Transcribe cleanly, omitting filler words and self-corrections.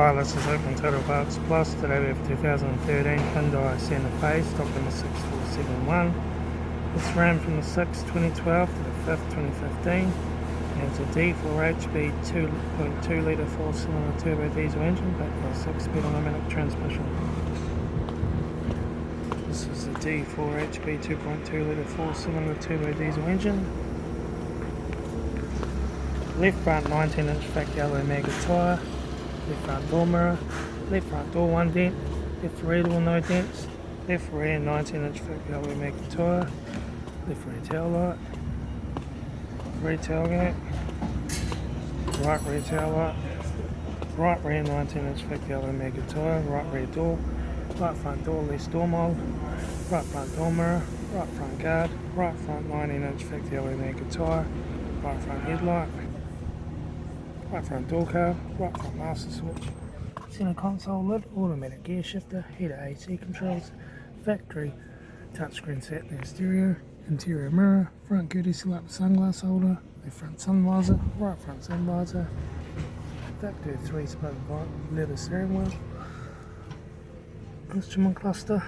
Hi, this is Open Total Parts Plus. Today we have 2013 Hyundai Santa Fe, stock number 6471. It's ran from the 6th 2012 to the 5th 2015. And it's a D4HP 2.2 litre 4-cylinder turbo diesel engine backed by a 6-speed automatic transmission. This is a D4HP 2.2 litre 4-cylinder turbo diesel engine. Left front 19-inch factory alloy mega tyre. Left front door mirror, left front door 1 dent, left rear door no dents, left rear 19-inch factory alloy mega tyre, left rear tail light, rear tailgate, right rear tail light, right rear 19-inch factory alloy mega tyre, right rear door, right front door less door mould, right front door mirror, right front guard, right front 19-inch factory alloy mega tyre, right front headlight, right front door card, right front master switch, center console lid, automatic gear shifter, heater AC controls, factory touchscreen sat-nav stereo, interior mirror, front courtesy light with sunglass holder, left front sun visor, right front sun visor, factory 3-spoke leather steering wheel, instrument cluster,